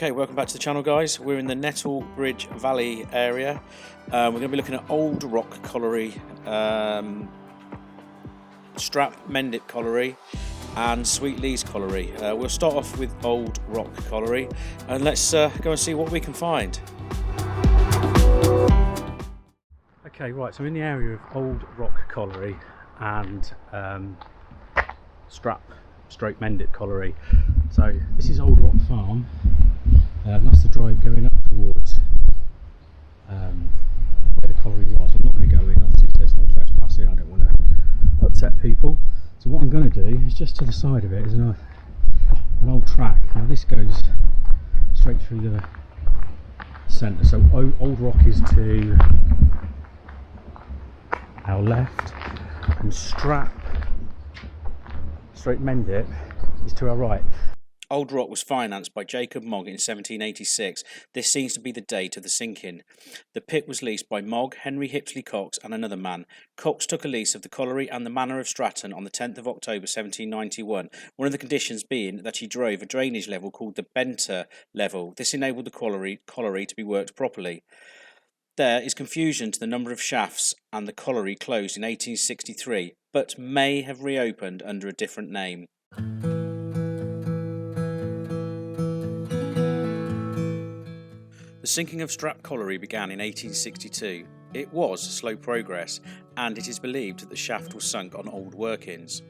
Okay, welcome back to the channel, guys. We're in the Nettlebridge Valley area. We're going to be looking at Old Rock Colliery, Mendip Colliery and Sweetleaze Colliery. We'll start off with Old Rock Colliery and let's go and see what we can find. Okay, right, so I'm in the area of Old Rock Colliery and Mendip Colliery. So this is Old Rock Farm. That's the drive going up towards where the colliery was. I'm not going to go in, obviously there's no trespassing, I don't want to upset people. So what I'm going to do is just to the side of it is an old track. Now this goes straight through the centre, so Old Rock is to our left and Mendip is to our right. Old Rock was financed by Jacob Mogg in 1786. This seems to be the date of the sinking. The pit was leased by Mogg, Henry Hipsley Cox and another man. Cox took a lease of the colliery and the manor of Stratton on the 10th of October 1791, one of the conditions being that he drove a drainage level called the Benter level. This enabled the colliery to be worked properly. There is confusion to the number of shafts, and the colliery closed in 1863, but may have reopened under a different name. The sinking of Stratton Colliery began in 1862. It was slow progress, and it is believed that the shaft was sunk on old workings.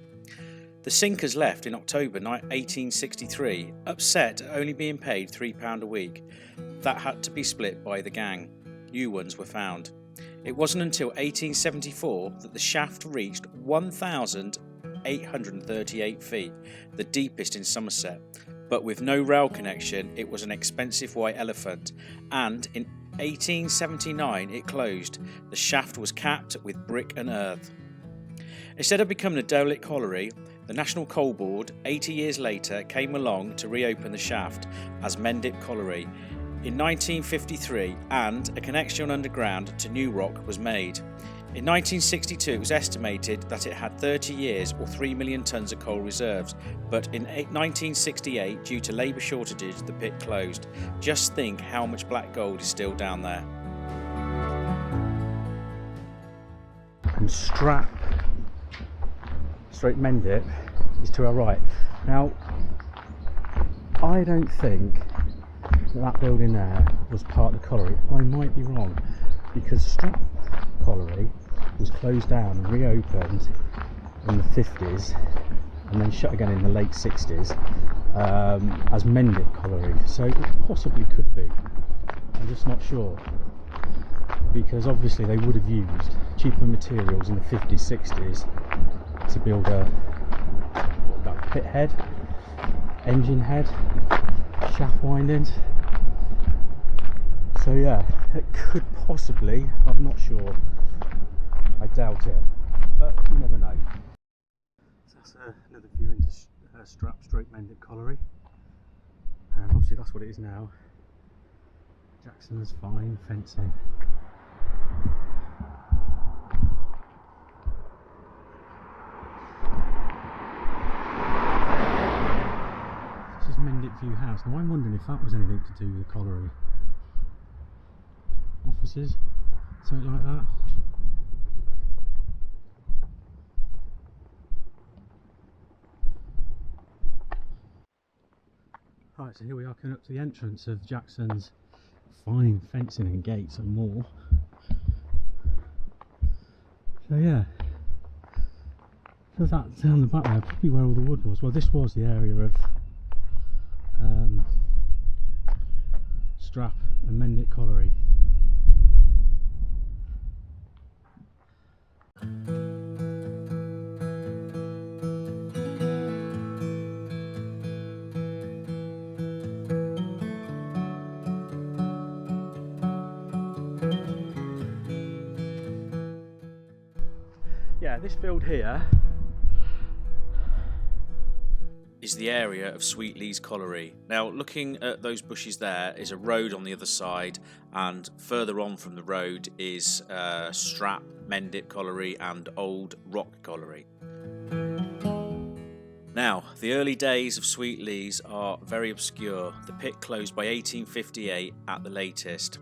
The sinkers left in October 1863, upset at only being paid £3 a week. That had to be split by the gang. New ones were found. It wasn't until 1874 that the shaft reached 1,838 feet, the deepest in Somerset. But with no rail connection, it was an expensive white elephant, and in 1879 it closed. The shaft was capped with brick and earth. Instead of becoming a derelict colliery, the National Coal Board 80 years later came along to reopen the shaft as Mendip Colliery in 1953, and a connection underground to New Rock was made. In 1962 it was estimated that it had 30 years or 3 million tonnes of coal reserves, but in 1968 due to labour shortages the pit closed. Just think how much black gold is still down there. And straight Mendip is to our right. Now I don't think that building there was part of the colliery. I might be wrong, because Stratton Colliery was closed down and reopened in the 50s and then shut again in the late 60s as Mendip Colliery, so it possibly could be. I'm just not sure, because obviously they would have used cheaper materials in the 50s, 60s to build that pit head, engine head, shaft windings. So yeah, it could possibly, I'm not sure, I doubt it, but you never know. So that's another view into straight Mendip Colliery, and obviously that's what it is now. Jackson's fine fencing. This is Mendip View House. Now I'm wondering if that was anything to do with the colliery. Offices, something like that. Right, so here we are coming up to the entrance of Jackson's fine fencing and gates and more. So yeah, so that down the back there, probably where all the wood was. Well, this was the area of Stratton and Mendip Colliery. Yeah, this field here is the area of Sweetleaze Colliery. Now, looking at those bushes there is a road on the other side, and further on from the road is Mendip Colliery and Old Rock Colliery. Now, the early days of Sweetleaze are very obscure. The pit closed by 1858 at the latest.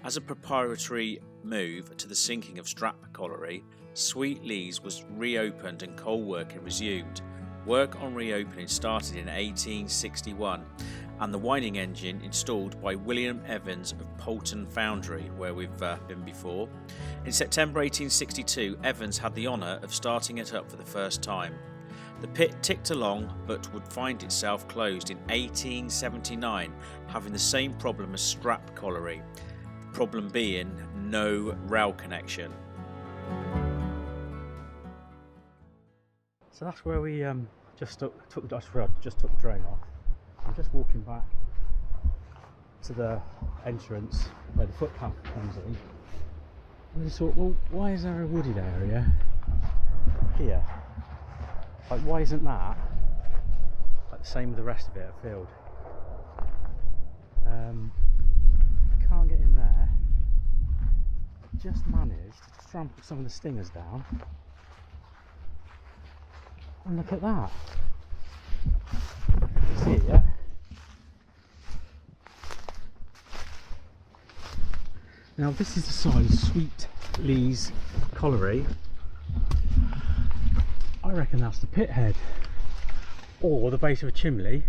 As a preparatory move to the sinking of Stratton Colliery, Sweetleaze was reopened and coal working resumed. Work on reopening started in 1861 and the winding engine installed by William Evans of Paulton Foundry, where we've been before. In September 1862, Evans had the honour of starting it up for the first time. The pit ticked along but would find itself closed in 1879, having the same problem as Stratton Colliery, the problem being no rail connection. So that's where we just took the drain off. I'm just walking back to the entrance where the footpath comes in. And I just thought, well, why is there a wooded area here? Like, why isn't that like the same with the rest of it at field? I can't get in there. Just managed to trample some of the stingers down. And look at that. See it yet? Now this is the side of Sweetleaze Colliery. I reckon that's the pit head or the base of a chimney,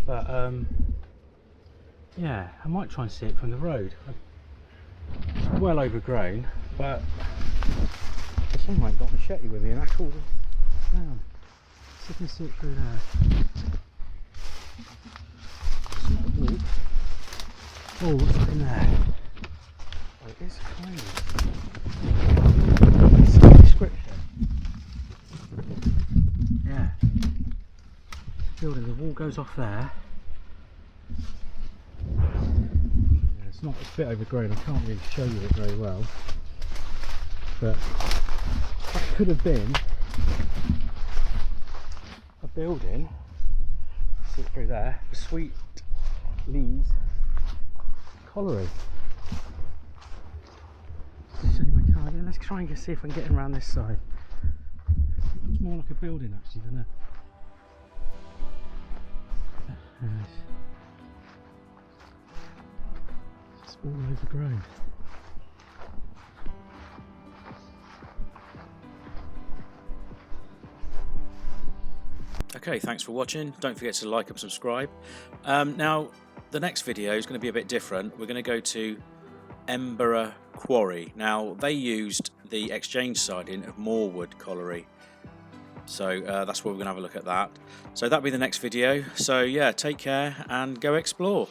but yeah, I might try and see it from the road. It's well overgrown, but someone ain't got a machete with me and I called it down. See if I can see it through there. It's not a walk. Oh, what's up in there? Oh, it is crazy. Description. Yeah. Building, the wall goes off there. Yeah, it's a bit overgrown, I can't really show you it very well. But that could have been a building. See it through there. The Sweetleaze Colliery. Let's try and see if I can get around this side. It looks more like a building actually than a. It's all overgrown. Okay, thanks for watching. Don't forget to like and subscribe. Now, the next video is going to be a bit different. We're going to go to Mendip Quarry. Now, they used the exchange siding of Old Colliery. So that's where we're going to have a look at that. So that'll be the next video. So yeah, take care and go explore.